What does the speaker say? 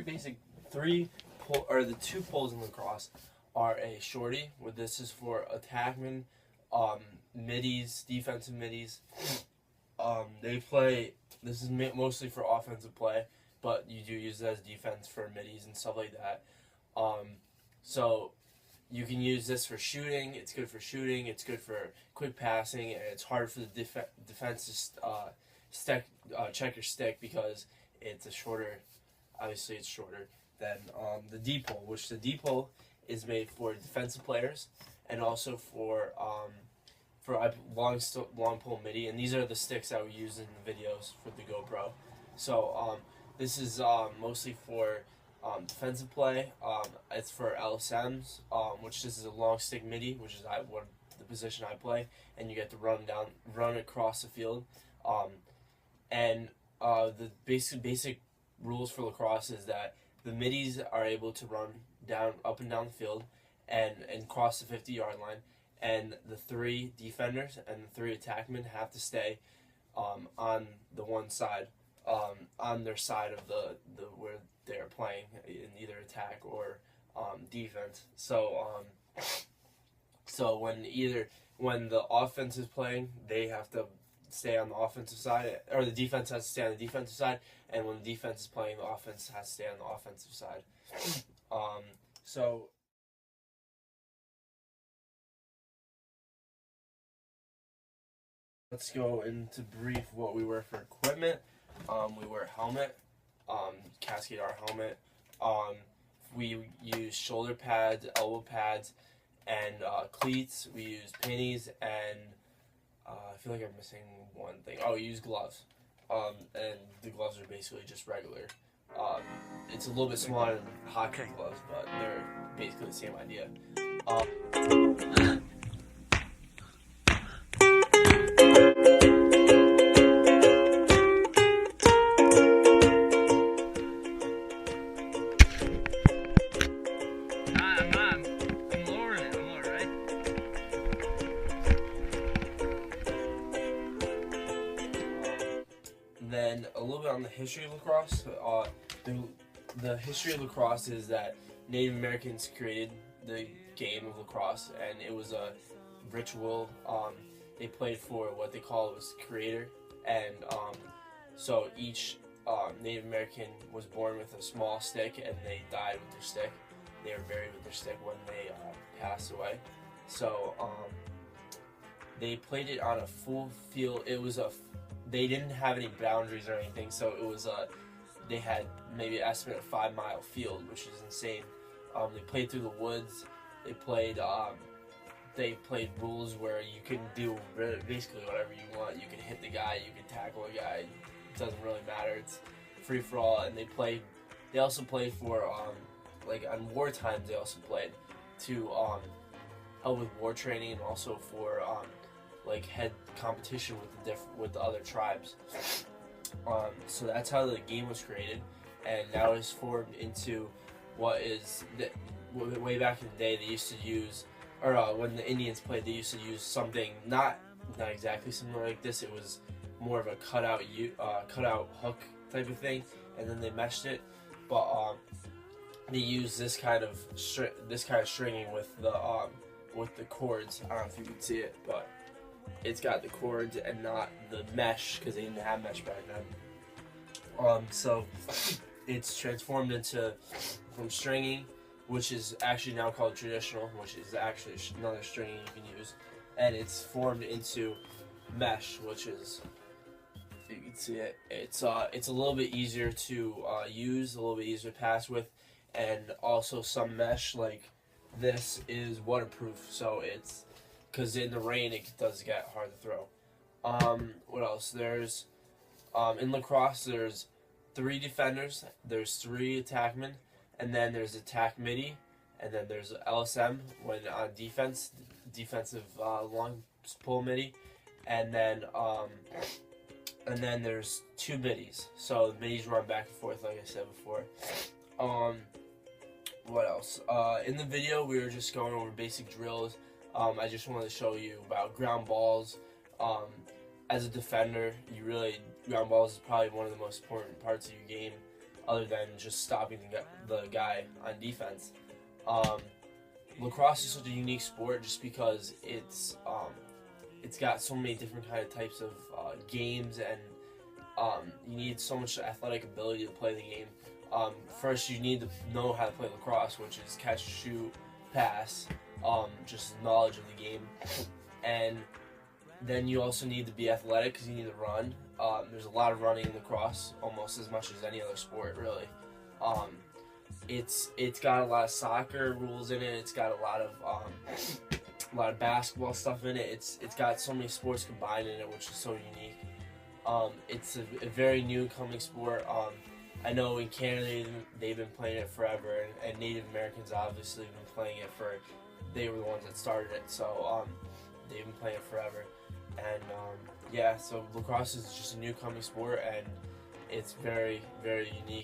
the two poles in lacrosse are a shorty, where this is for attackmen, middies, defensive middies. This is mostly for offensive play, but you do use it as defense for middies and stuff like that. So you can use this for shooting. It's good for shooting. It's good for quick passing, and it's hard for the defense to check your stick because it's shorter. Obviously, it's shorter than the D pole, which the D pole is made for defensive players and also for long pole midi. And these are the sticks that we use in the videos for the GoPro. So this is mostly for defensive play. It's for LSMs, which this is a long stick midi, which is the position I play, and you get to run across the field. The basic rules for lacrosse is that the middies are able to run up and down the field and cross the 50-yard line, and the 3 defenders and the 3 attackmen have to stay on the one side, on their side of the where they're playing in either attack or defense. So when the offense is playing, they have to stay on the offensive side, or the defense has to stay on the defensive side, and when the defense is playing, the offense has to stay on the offensive side. So let's go into brief what we wear for equipment. We wear a helmet, Cascade R helmet. We use shoulder pads, elbow pads, and cleats. We use pennies, and I feel like I'm missing one thing. Oh, we use gloves. And the gloves are basically just regular. It's a little bit smaller than hockey gloves, but they're basically the same idea. Then a little bit on the history of lacrosse. The history of lacrosse is that Native Americans created the game of lacrosse, and it was a ritual. They played for what they call was creator, and so each Native American was born with a small stick, and they died with their stick. They were buried with their stick when they passed away. So they played it on a full field. They didn't have any boundaries or anything, so it was they had maybe an estimate of 5-mile field, which is insane. They played through the woods. They played rules where you can do basically whatever you want. You can hit the guy, you can tackle a guy. It doesn't really matter. It's free for all. And they also played for like on war times. They also played to help with war training, and also for like head competition with the other tribes. So that's how the game was created, and now it's formed into what is way back in the day they used to use, or when the Indians played, they used to use something not exactly similar like this. It was more of a cutout hook type of thing, and then they meshed it. But they used this kind of stringing with the cords. I don't know if you can see it, but it's got the cords and not the mesh, because they didn't have mesh back then. So it's transformed from stringing, which is actually now called traditional, which is actually another stringing you can use, and it's formed into mesh, which is, if you can see it, it's a little bit easier to use, a little bit easier to pass with, and also some mesh like this is waterproof, so it's, because in the rain it does get hard to throw. What else? There's in lacrosse there's 3 defenders, there's 3 attackmen, and then there's attack midi, and then there's LSM when on defensive long pull midi, and then there's 2 middies. So the middies run back and forth, like I said before. What else? In the video we were just going over basic drills. I just wanted to show you about ground balls. As a defender, ground balls is probably one of the most important parts of your game. other than just stopping the guy on defense. Lacrosse is such a unique sport just because it's got so many different kind of types of games, and you need so much athletic ability to play the game. First, you need to know how to play lacrosse, which is catch, shoot, pass, just knowledge of the game, and then you also need to be athletic because you need to run. There's a lot of running in lacrosse, almost as much as any other sport, really. It's got a lot of soccer rules in it. It's got a lot of basketball stuff in it. It's got so many sports combined in it, which is so unique. It's a very new coming sport. I know in Canada they've been playing it forever, and Native Americans obviously have been playing it they were the ones that started it, so they've been playing it forever. And yeah, so lacrosse is just a new coming sport, and it's very, very unique.